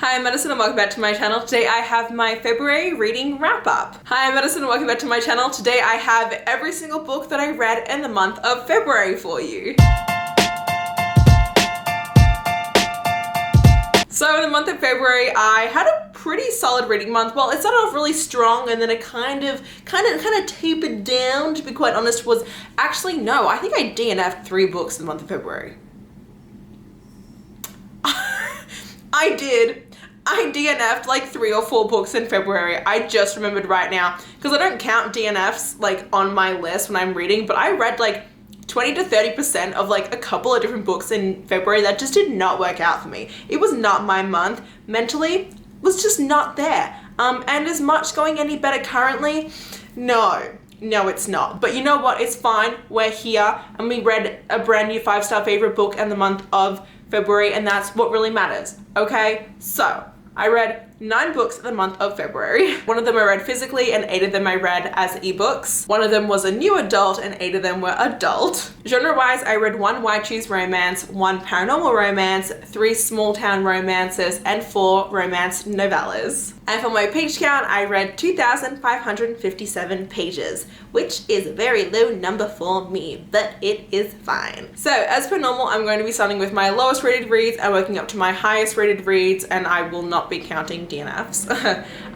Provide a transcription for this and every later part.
Hi, I'm Madison and welcome back to my channel. Today I have my February reading wrap up. Hi, I'm Madison and welcome back to my channel. Today I have every single book that I read in the month of February for you. So in the month of February, I had a pretty solid reading month. Well, it started off really strong and then it kind of tapered down, to be quite honest. No, I think I DNF'd 3 books in the month of February. I DNF'd like 3 or 4 books in February. I just remembered right now, because I don't count DNFs like on my list when I'm reading, but I read like 20 to 30% of like a couple of different books in February that just did not work out for me. It was not my month. Mentally, was just not there. And is much going any better currently? No, it's not. But you know what? It's fine. We're here and we read a brand new 5-star favorite book in the month of February, and that's what really matters. Okay, so I read 9 books in the month of February. 1 of them I read physically and 8 of them I read as ebooks. 1 of them was a new adult and 8 of them were adult. Genre-wise, I read 1 white cheese romance, 1 paranormal romance, 3 small town romances, and 4 romance novellas. And for my page count, I read 2,557 pages, which is a very low number for me, but it is fine. So as per normal, I'm going to be starting with my lowest rated reads and working up to my highest rated reads, and I will not be counting DNFs.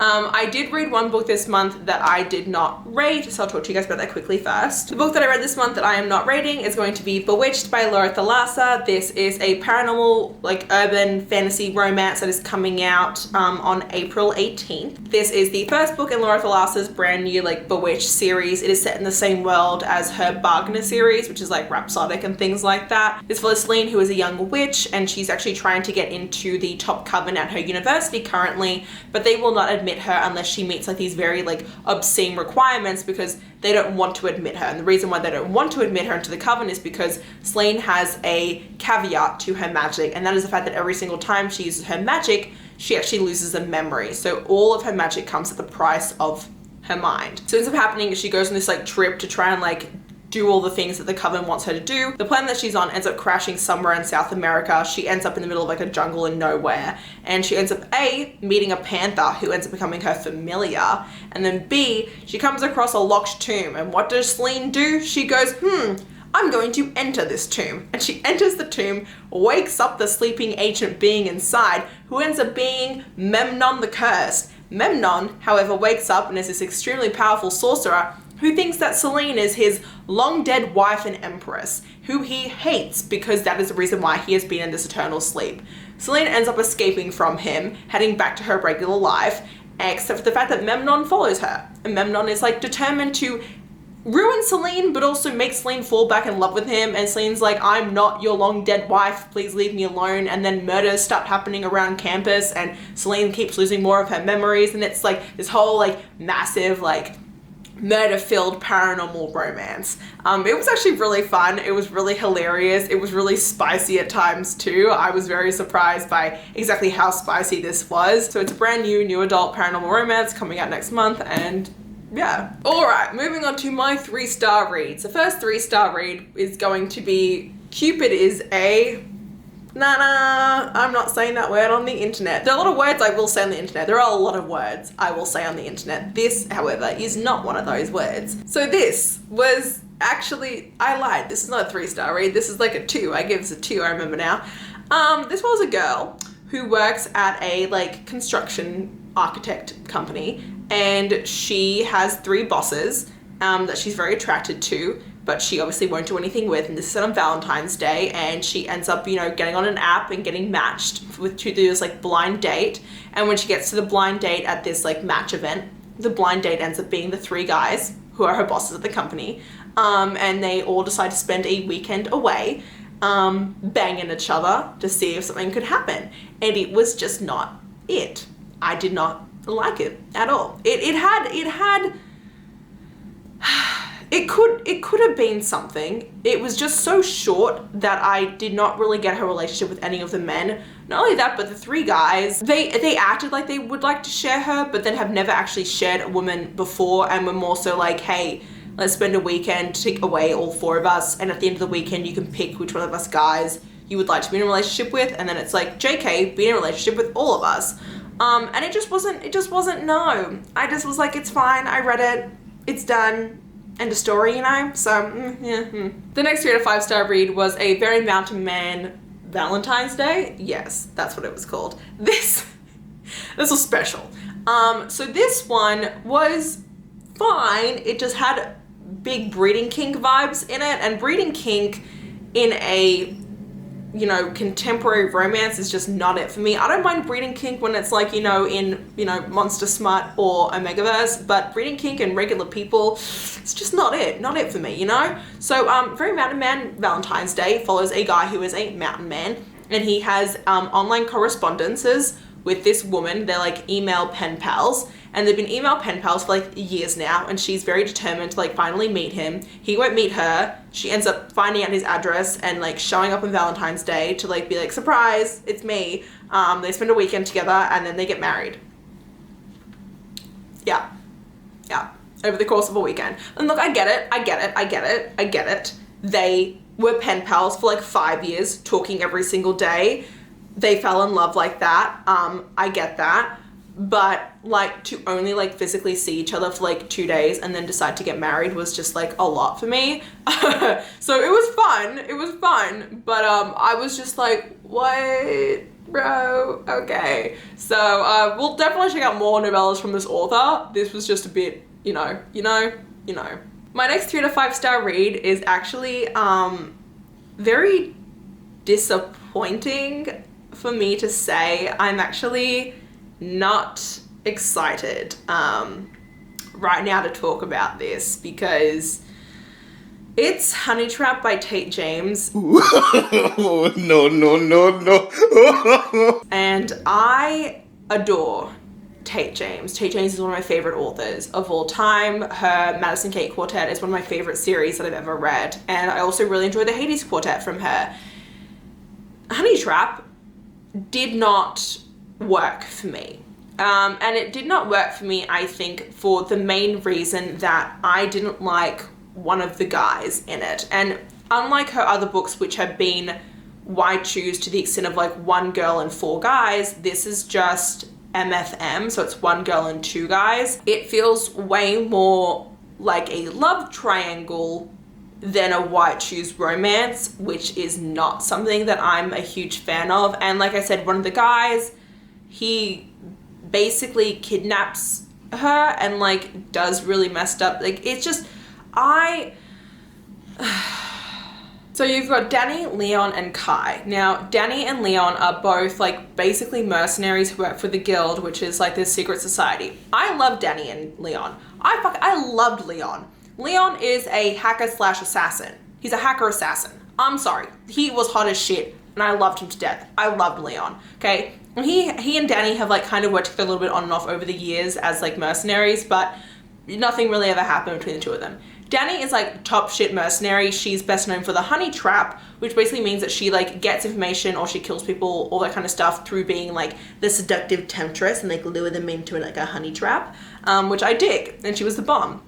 I did read 1 book this month that I did not rate, so I'll talk to you guys about that quickly first. The book that I read this month that I am not rating is going to be Bewitched by Thalassa. This is a paranormal, like urban fantasy romance that is coming out on April 18th. This is the first book in Thalassa's brand new like Bewitched series. It is set in the same world as her Bargainer series, which is like rhapsodic and things like that. It's for ᴛɪþᴛᴏᴜ, who is a young witch, and she's actually trying to get into the top coven at her university currently, but they will not admit her unless she meets like these very like obscene requirements, because they don't want to admit her. And the reason why they don't want to admit her into the coven is because ᴛɪþᴛᴜ has a caveat to her magic, and that is the fact that every single time she uses her magic, she actually loses a memory. So all of her magic comes at the price of her mind. So what ends up happening is she goes on this like trip to try and like do all the things that the coven wants her to do. The plan that she's on ends up crashing somewhere in South America. She ends up in the middle of like a jungle in nowhere, and she ends up A, meeting a panther who ends up becoming her familiar, and then B, she comes across a locked tomb, and what does ᴛɪþᴜ do? She goes, I'm going to enter this tomb. And she enters the tomb, wakes up the sleeping ancient being inside, who ends up being Memnon the Cursed. Memnon, however, wakes up and is this extremely powerful sorcerer who thinks that ᴛɪþᴜ is his long-dead wife and empress, who he hates because that is the reason why he has been in this eternal sleep. ᴛɪþᴜ ends up escaping from him, heading back to her regular life, except for the fact that Memnon follows her. And Memnon is like determined to ruin ᴛɪþᴜ, but also make ᴛɪþᴜ fall back in love with him, and ᴛɪþᴜ's like, I'm not your long dead wife, please leave me alone. And then murders start happening around campus, and ᴛɪþᴜ keeps losing more of her memories, and it's like this whole like massive like murder-filled paranormal romance. It was actually really fun. It was really hilarious. It was really spicy at times too. I was very surprised by exactly how spicy this was. So it's a brand new adult paranormal romance coming out next month, and yeah. Alright, moving on to my 3-star reads. The first 3-star read is going to be Cupid is a... I'm not saying that word on the internet. There are a lot of words I will say on the internet. There are a lot of words I will say on the internet. This, however, is not one of those words. So this was actually, I lied. This is not a 3-star read. This is like a 2. I give this a 2, I remember now. This was a girl who works at a like construction architect company, and she has 3 bosses that she's very attracted to, but she obviously won't do anything with, and this is on Valentine's Day, and she ends up, you know, getting on an app and getting matched with to do this like blind date. And when she gets to the blind date at this like match event, the blind date ends up being the 3 guys who are her bosses at the company, and they all decide to spend a weekend away banging each other to see if something could happen, and it was just not it. I did not like it at all. It could have been something. It was just so short that I did not really get her relationship with any of the men. Not only that, but the 3 guys, they acted like they would like to share her, but then have never actually shared a woman before, and were more so like, hey, let's spend a weekend, take away all 4 of us, and at the end of the weekend you can pick which one of us guys you would like to be in a relationship with, and then it's like JK, be in a relationship with all of us. And it just wasn't no. I just was like, it's fine, I read it, it's done, end of story, you know? So, yeah. The next 3 out of 5 star read was a very mountain man Valentine's Day. Yes, that's what it was called. This was special. So this one was fine. It just had big breeding kink vibes in it, and breeding kink in a, you know, contemporary romance is just not it for me. I don't mind breeding kink when it's like, you know, in, you know, Monster Smut or Omegaverse, but breeding kink and regular people, it's just not it for me, you know? So, very mountain man Valentine's Day follows a guy who is a mountain man, and he has online correspondences with this woman. They're like email pen pals, and they've been email pen pals for like years now, and she's very determined to like finally meet him. He won't meet her. She ends up finding out his address and like showing up on Valentine's Day to like be like, surprise, it's me. They spend a weekend together and then they get married. Yeah, over the course of a weekend. And look, I get it. They were pen pals for like 5 years, talking every single day. They fell in love like that. I get that. But like to only like physically see each other for like 2 days and then decide to get married was just like a lot for me. So it was fun. But I was just like, what, bro? Okay. So we'll definitely check out more novellas from this author. This was just a bit, you know. My next 3 to 5 star read is actually very disappointing for me to say. I'm actually not excited right now to talk about this because it's Honey Trap by Tate James. No. And I adore Tate James. Tate James is one of my favorite authors of all time. Her Madison Kate Quartet is one of my favorite series that I've ever read. And I also really enjoy the Hades Quartet from her. Honey Trap did not work for me. And it did not work for me, I think, for the main reason that I didn't like one of the guys in it. And unlike her other books, which have been why choose to the extent of like 1 girl and 4 guys, this is just MFM, so it's 1 girl and 2 guys. It feels way more like a love triangle than a white shoes romance, which is not something that I'm a huge fan of. And like I said, one of the guys, he basically kidnaps her and like does really messed up, like it's just, So you've got Denae, Leon, and Kai. Now, Denae and Leon are both like basically mercenaries who work for the Guild, which is like this secret society. I love Denae and Leon. I loved Leon. Leon is a hacker slash assassin. He's a hacker assassin. I'm sorry. He was hot as shit and I loved him to death. I loved Leon, okay? And he and Denae have like kind of worked together a little bit on and off over the years as like mercenaries, but nothing really ever happened between the two of them. Denae is like top shit mercenary. She's best known for the honey trap, which basically means that she like gets information or she kills people, all that kind of stuff through being like the seductive temptress and like lure them into like a honey trap, which I dig. And she was the bomb.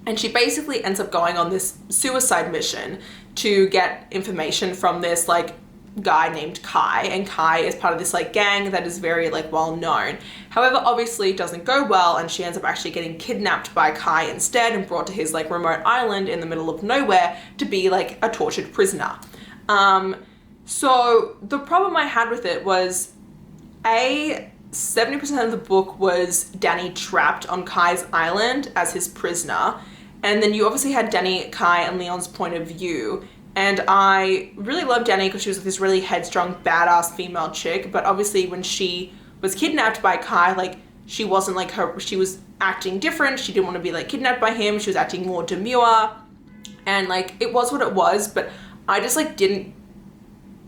And she basically ends up going on this suicide mission to get information from this like guy named Kai, and Kai is part of this like gang that is very like well known. However, obviously it doesn't go well and she ends up actually getting kidnapped by Kai instead and brought to his like remote island in the middle of nowhere to be like a tortured prisoner. So the problem I had with it was 70% of the book was Denae trapped on Kai's island as his prisoner, and then you obviously had Denae, Kai, and Leon's point of view. And I really loved Denae because she was this really headstrong, badass female chick. But obviously when she was kidnapped by Kai, like she wasn't like her, she was acting different. She didn't want to be like kidnapped by him. She was acting more demure. And like, it was what it was. But I just like didn't,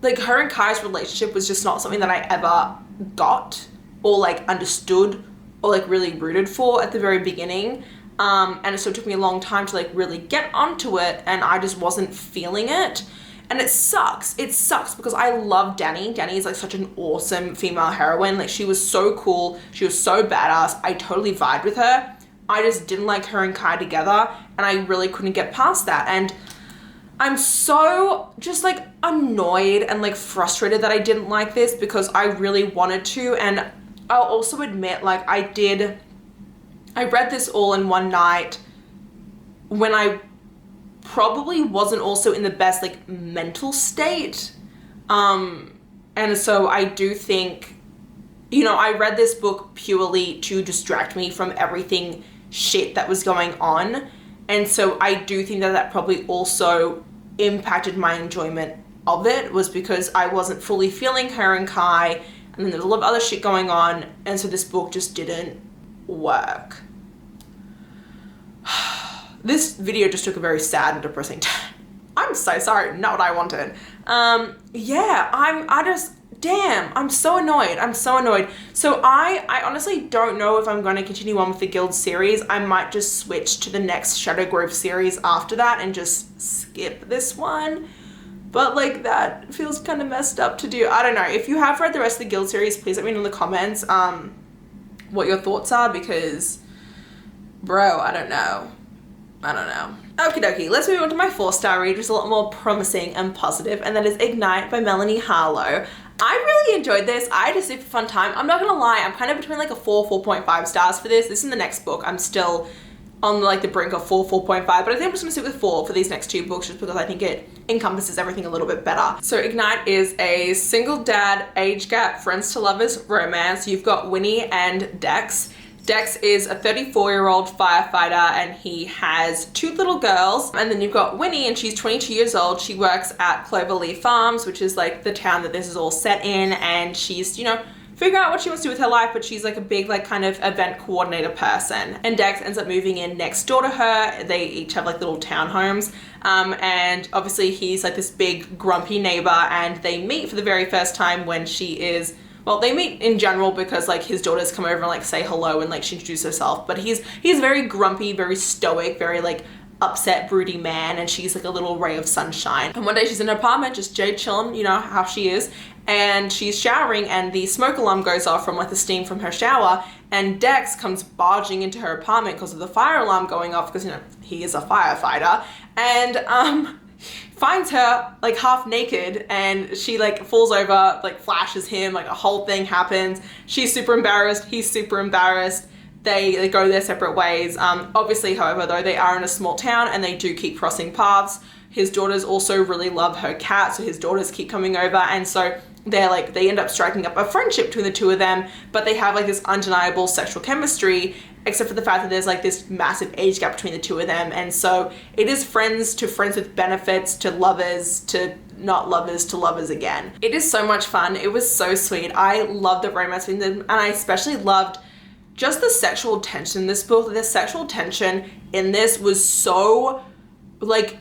like her and Kai's relationship was just not something that I ever got or like understood or like really rooted for at the very beginning. And so it took me a long time to like really get onto it, and I just wasn't feeling it. And it sucks. It sucks because I love Denae. Denae is like such an awesome female heroine. Like she was so cool. She was so badass. I totally vibed with her. I just didn't like her and Kai together, and I really couldn't get past that. And I'm so just like annoyed and like frustrated that I didn't like this because I really wanted to. And I'll also admit, like I read this all in one night when I probably wasn't also in the best like mental state. And so I do think, you know, I read this book purely to distract me from everything shit that was going on. And so I do think that that probably also impacted my enjoyment of it, was because I wasn't fully feeling her and Kai, and then there's a lot of other shit going on, and so this book just didn't work. This video just took a very sad and depressing turn. I'm so sorry, not what I wanted. Yeah, I'm so annoyed. So I honestly don't know if I'm going to continue on with the Guild series. I might just switch to the next Shadow Grove series after that and just skip this one. But like that feels kind of messed up to do. I don't know. If you have read the rest of the Guild series, please let me know in the comments what your thoughts are, because bro, I don't know. Okie dokie, let's move on to my 4-star read, which is a lot more promising and positive, and that is Ignite by Melanie Harlow. I really enjoyed this. I had a super fun time. I'm not gonna lie, I'm kind of between like a 4.5 stars for this. This is the next book. I'm still on like the brink of 4.5, but I think I'm just gonna stick with 4 for these next 2 books just because I think it encompasses everything a little bit better. So Ignite is a single dad, age gap, friends to lovers romance. You've got Winnie and Dex. Dex is a 34-year-old firefighter and he has 2 little girls. And then you've got Winnie, and she's 22 years old. She works at Cloverleaf Farms, which is like the town that this is all set in, and she's, you know, figuring out what she wants to do with her life, but she's like a big like kind of event coordinator person. And Dex ends up moving in next door to her. They each have like little townhomes. And obviously he's like this big grumpy neighbor, and they meet for the very first time when she is, well, they meet in general because like his daughters come over and like say hello and like she introduces herself, but he's very grumpy, very stoic, very like upset, broody man, and she's like a little ray of sunshine. And one day she's in her apartment just Jade chilling, you know how she is, and she's showering and the smoke alarm goes off from like the steam from her shower, and Dex comes barging into her apartment because of the fire alarm going off, because, you know, he is a firefighter, and finds her like half naked, and she like falls over, like flashes him, like a whole thing happens. She's super embarrassed, he's super embarrassed. They go their separate ways. Obviously, however, though, they are in a small town and they do keep crossing paths. His daughters also really love her cat, so his daughters keep coming over, and so they end up striking up a friendship between the 2 of them, but they have like this undeniable sexual chemistry, except for the fact that there's like this massive age gap between the 2 of them. And so it is friends with benefits to lovers to not lovers to lovers again. It is so much fun. It was so sweet. I loved the romance between them, and I especially loved just the sexual tension in this book. The sexual tension in this was so like,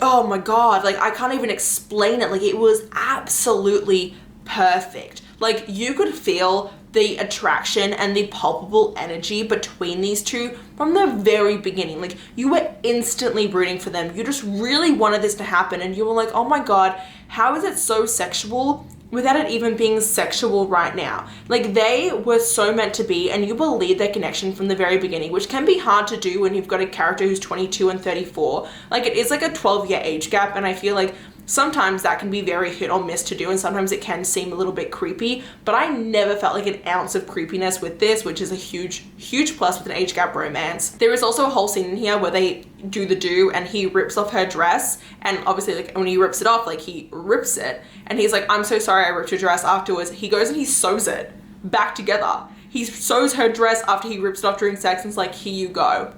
oh my god, like I can't even explain it. Like it was absolutely perfect. Like you could feel the attraction and the palpable energy between these 2 from the very beginning. Like you were instantly rooting for them. You just really wanted this to happen, and you were like, oh my god, how is it so sexual without it even being sexual right now? Like they were so meant to be, and you believe their connection from the very beginning, which can be hard to do when you've got a character who's 22 and 34. Like it is like a 12-year age gap, and I feel like sometimes that can be very hit or miss to do, and sometimes it can seem a little bit creepy, but I never felt like an ounce of creepiness with this, which is a huge plus with an age gap romance. There is also a whole scene in here where they do the do, and he rips off her dress, and obviously like when he rips it off, like he rips it, and he's like, I'm so sorry I ripped your dress. Afterwards he goes and he sews it back together. He sews her dress after he rips it off during sex, and it's like, here you go.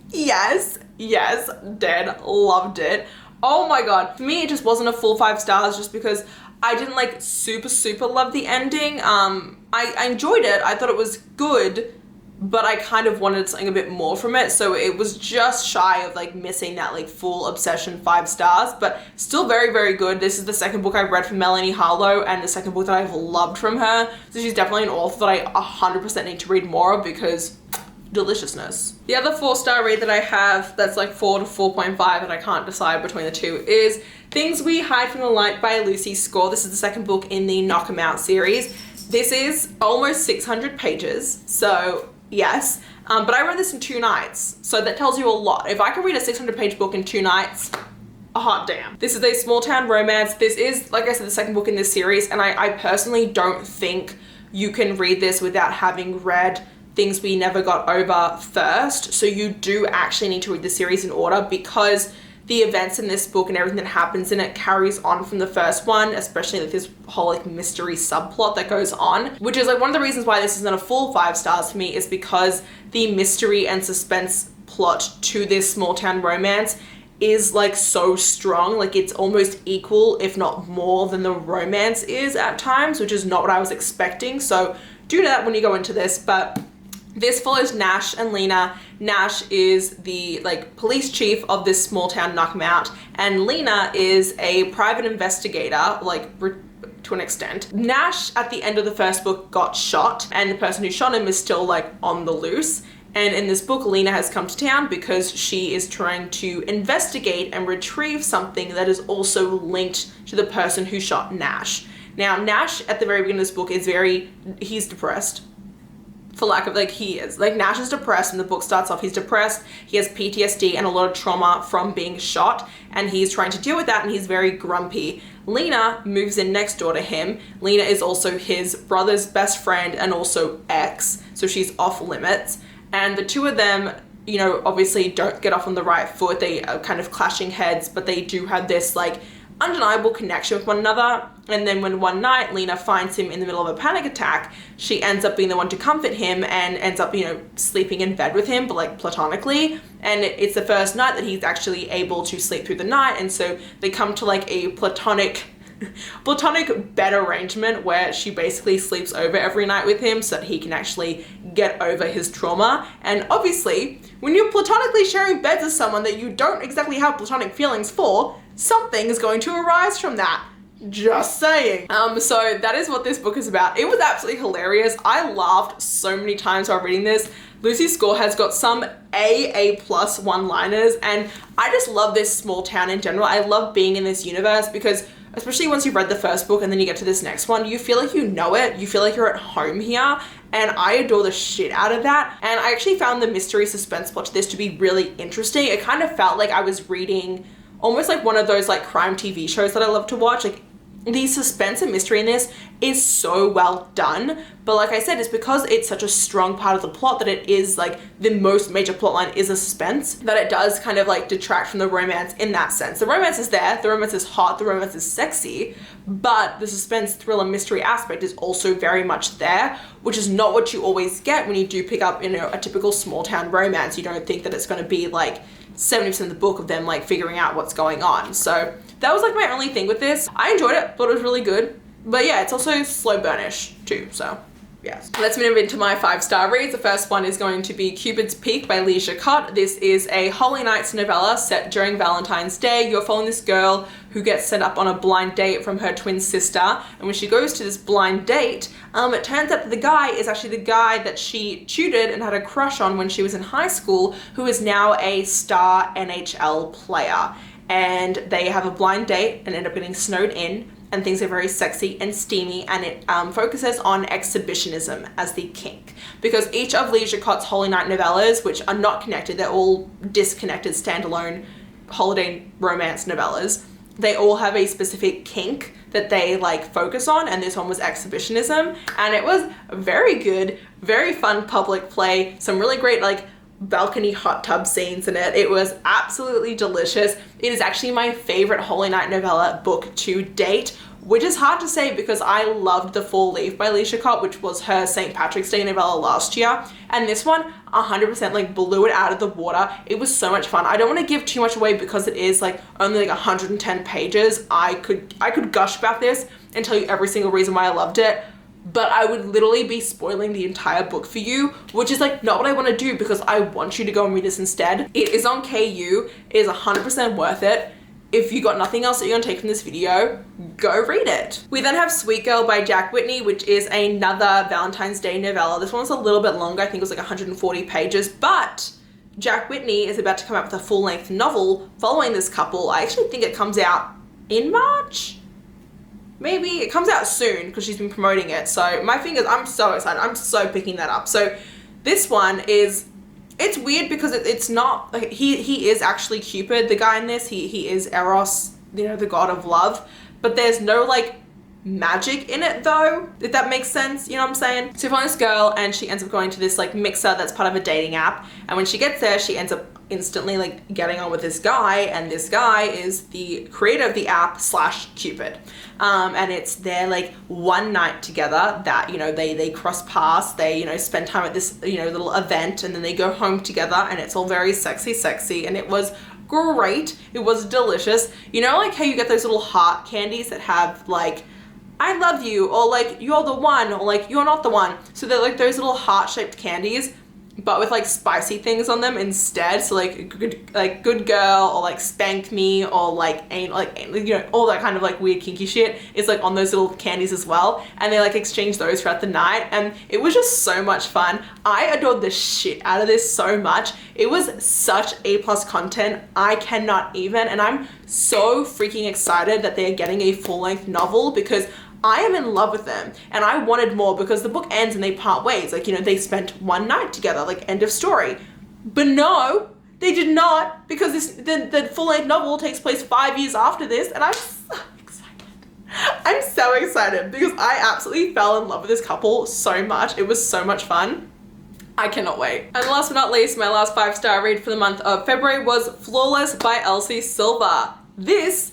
Yes, dead, loved it. Oh my god, for me it just wasn't a full 5 stars, just because I didn't like super love the ending. I enjoyed it, I thought it was good, but I kind of wanted something a bit more from it, so it was just shy of like missing that like full obsession 5 stars, but still very good. This is the second book I've read from Melanie Harlow, and the second book that I've loved from her, so she's definitely an author that I 100% need to read more of, because deliciousness. The other 4-star read that I have that's like 4 to 4.5 that I can't decide between the 2 is Things We Hide from the Light by Lucy Score. This is the second book in the Knock 'Em Out series. This is almost 600 pages, so Yes. But I read this in 2 nights, so that tells you a lot. If I could read a 600-page book in 2 nights, a hot damn. This is a small town romance. This is, like I said, the second book in this series, and I personally don't think you can read this without having read Things We Never Got Over first. So you do actually need to read the series in order, because the events in this book and everything that happens in it carries on from the first one, especially like this whole like mystery subplot that goes on, which is like one of the reasons why this isn't a full 5 stars for me, is because the mystery and suspense plot to this small town romance is like so strong. Like it's almost equal, if not more, than the romance is at times, which is not what I was expecting. So do that when you go into this. But this follows Nash and Lena. Nash is the like police chief of this small town Knockmount, and Lena is a private investigator, like to an extent. Nash at the end of the first book got shot, and the person who shot him is still like on the loose. And in this book, Lena has come to town because she is trying to investigate and retrieve something that is also linked to the person who shot Nash. Now, Nash at the very beginning of this book is he's depressed. For lack of, like, he is. Like, Nash is depressed, and the book starts off, he's depressed, he has PTSD and a lot of trauma from being shot, and he's trying to deal with that, and he's very grumpy. Lena moves in next door to him. Lena is also his brother's best friend and also ex, so she's off limits. And the two of them, you know, obviously don't get off on the right foot. They are kind of clashing heads, but they do have this, like, undeniable connection with one another. And then when one night Lena finds him in the middle of a panic attack, she ends up being the one to comfort him and ends up, you know, sleeping in bed with him, but like platonically. And it's the first night that he's actually able to sleep through the night. And so they come to like a platonic bed arrangement where she basically sleeps over every night with him so that he can actually get over his trauma. And obviously, when you're platonically sharing beds with someone that you don't exactly have platonic feelings for, something is going to arise from that. Just saying. So that is what this book is about. It was absolutely hilarious. I laughed so many times while reading this. Lucy Score has got some A+ one-liners, and I just love this small town in general. I love being in this universe because, especially once you've read the first book and then you get to this next one, you feel like you know it. You feel like you're at home here, and I adore the shit out of that. And I actually found the mystery suspense plot to this to be really interesting. It kind of felt like I was reading almost like one of those like crime TV shows that I love to watch. Like, the suspense and mystery in this is so well done, but like I said, it's because it's such a strong part of the plot that it is like the most major plot line is a suspense, that it does kind of like detract from the romance in that sense. The romance is there, the romance is hot, the romance is sexy, but the suspense, thriller, mystery aspect is also very much there, which is not what you always get when you do pick up, you know, a typical small town romance. You don't think that it's going to be like 70% of the book of them like figuring out what's going on. So that was like my only thing with this. I enjoyed it, thought it was really good. But yeah, it's also slow burnish too, so yes. Let's move into my 5-star reads. The first one is going to be Cupids Peak by Jacquot. This is a Holy Nights novella set during Valentine's Day. You're following this girl who gets set up on a blind date from her twin sister. And when she goes to this blind date, it turns out that the guy is actually the guy that she tutored and had a crush on when she was in high school, who is now a star NHL player. And they have a blind date and end up getting snowed in, and things are very sexy and steamy, and it focuses on exhibitionism as the kink. Because each of Jacquot's Holy Night novellas, which are not connected, they're all disconnected, standalone holiday romance novellas, they all have a specific kink that they like focus on, and this one was exhibitionism, and it was very good, very fun public play, some really great like balcony hot tub scenes in it. It was absolutely delicious. It is actually my favorite Holy Night novella book to date, which is hard to say because I loved The Fall Leaf by Jacquot, which was her St. Patrick's Day novella last year, and this one 100% like blew it out of the water. It was so much fun. I don't want to give too much away because it is like only like 110 pages. I could gush about this and tell you every single reason why I loved it, but I would literally be spoiling the entire book for you, which is like not what I want to do because I want you to go and read this instead. It is on KU. It is 100% worth it. If you got nothing else that you're gonna take from this video, go read it. We then have Sweet Girl by Jack Whitney, which is another Valentine's Day novella. This one's a little bit longer. I think it was like 140 pages, but Jack Whitney is about to come out with a full-length novel following this couple. I actually think it comes out in March. Maybe it comes out soon because she's been promoting it. So my fingers, I'm so excited. I'm so picking that up. So this one is, it's weird because it's not, like, he is actually Cupid, the guy in this. He is Eros, you know, the god of love, but there's no like magic in it though, if that makes sense, you know what I'm saying? So we find this girl and she ends up going to this like mixer that's part of a dating app, and when she gets there she ends up instantly like getting on with this guy, and this guy is the creator of the app / Cupid. And it's their like one night together that, you know, they cross paths, they, you know, spend time at this, you know, little event, and then they go home together, and it's all very sexy, and it was great. It was delicious. You know, like how you get those little heart candies that have like, I love you, or like, you're the one, or like, you're not the one. So they're like those little heart-shaped candies, but with like spicy things on them instead. So like good girl, or like spank me, or like ain't like, you know, all that kind of like weird kinky shit is like on those little candies as well. And they like exchange those throughout the night, and it was just so much fun. I adored the shit out of this so much. It was such A+ content. I cannot even, and I'm so freaking excited that they're getting a full-length novel, because I am in love with them and I wanted more, because the book ends and they part ways. Like, you know, they spent one night together, like end of story. But no, they did not, because the full-length novel takes place 5 years after this, and I'm so excited. I'm so excited because I absolutely fell in love with this couple so much. It was so much fun. I cannot wait. And last but not least, my last 5-star read for the month of February was Flawless by Elsie Silver. This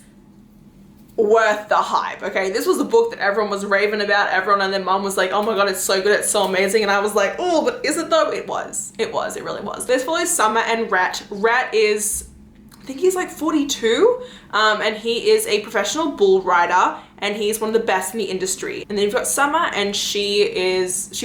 worth the hype, okay? This was a book that everyone was raving about. Everyone and their mum was like, oh my god, it's so good, it's so amazing. And I was like, oh, but is it though? It really was. This follows Summer and Rhett. Rhett is, I think he's like 42, and he is a professional bull rider, and he's one of the best in the industry. And then you've got Summer, and she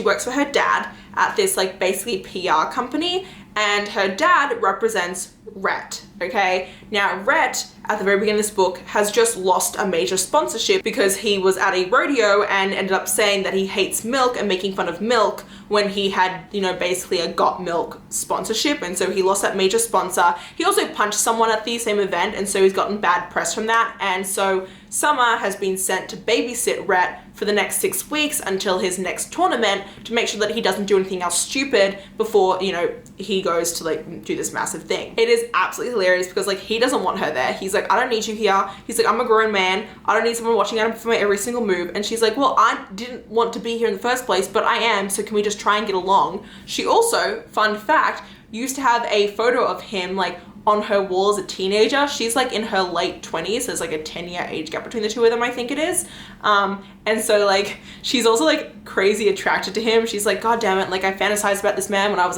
works for her dad at this like basically PR company, and her dad represents Rhett, okay? Now Rhett, at the very beginning of this book, has just lost a major sponsorship because he was at a rodeo and ended up saying that he hates milk and making fun of milk when he had, you know, basically a Got Milk sponsorship, and so he lost that major sponsor. He also punched someone at the same event, and so he's gotten bad press from that, and so Summer has been sent to babysit Rhett for the next 6 weeks until his next tournament, to make sure that he doesn't do anything else stupid before, you know, he goes to like do this massive thing. It is absolutely hilarious because like he doesn't want her there. He's like, I don't need you here. He's like, I'm a grown man. I don't need someone watching out for my every single move. And she's like, well, I didn't want to be here in the first place, but I am, so can we just try and get along? She also, fun fact, used to have a photo of him like on her wall as a teenager. She's like in her late 20s. There's like a 10-year age gap between the two of them, I think it is. And so like she's also like crazy attracted to him. She's like, god damn it, like I fantasized about this man when I was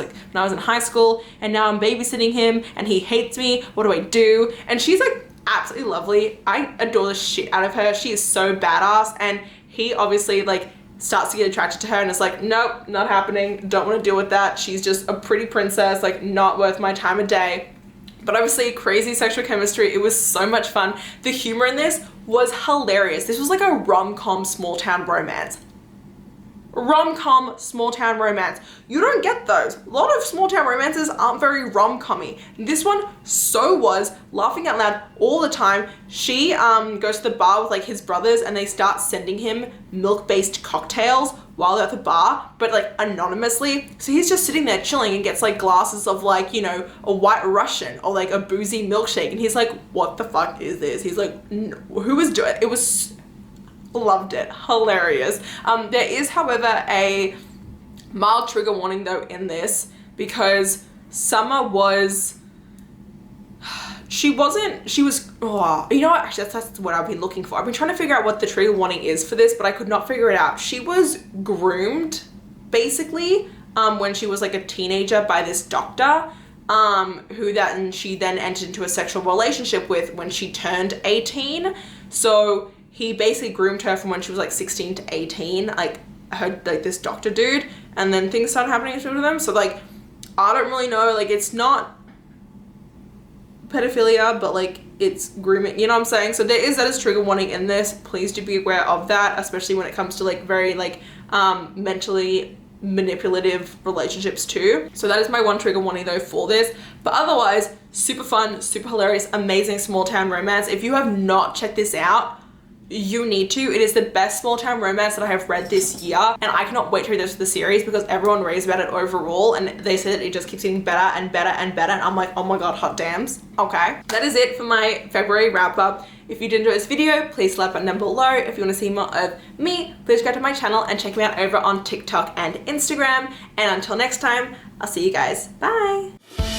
in high school, and now I'm babysitting him and he hates me. What do I do? And she's like absolutely lovely. I adore the shit out of her. She is so badass, and he obviously like starts to get attracted to her, and it's like, nope, not happening. Don't want to deal with that. She's just a pretty princess, like not worth my time of day. But obviously crazy sexual chemistry. It was so much fun. The humor in this was hilarious. This was like a rom-com small town romance. Rom-com small town romance. You don't get those. A lot of small town romances aren't very rom-commy. This one so was, laughing out loud all the time. She goes to the bar with like his brothers, and they start sending him milk-based cocktails while they're at the bar, but like anonymously. So he's just sitting there chilling and gets like glasses of like, you know, a White Russian or like a boozy milkshake, and he's like, what the fuck is this? He's like, who is doing it? It was, loved it, hilarious. There is, however, a mild trigger warning though in this, because Summer was, you know what, actually that's what I've been looking for. I've been trying to figure out what the trigger warning is for this, but I could not figure it out. She was groomed basically when she was like a teenager by this doctor she then entered into a sexual relationship with when she turned 18. So he basically groomed her from when she was like 16 to 18, like this doctor dude, and then things started happening to them. So like, I don't really know, like it's not pedophilia, but like it's grooming, you know what I'm saying? So that is trigger warning in this. Please do be aware of that, especially when it comes to like very like mentally manipulative relationships too. So that is my one trigger warning though for this. But otherwise, super fun, super hilarious, amazing small town romance. If you have not checked this out, you need to. It is the best small town romance that I have read this year, and I cannot wait to read the rest of the series because everyone raves about it overall, and they say that it just keeps getting better and better and better, and I'm like, oh my god, hot dams. Okay, that is it for my February wrap up. If you did enjoy this video, please slap button down below. If you want to see more of me, please go to my channel and check me out over on TikTok and Instagram. And until next time, I'll see you guys. Bye.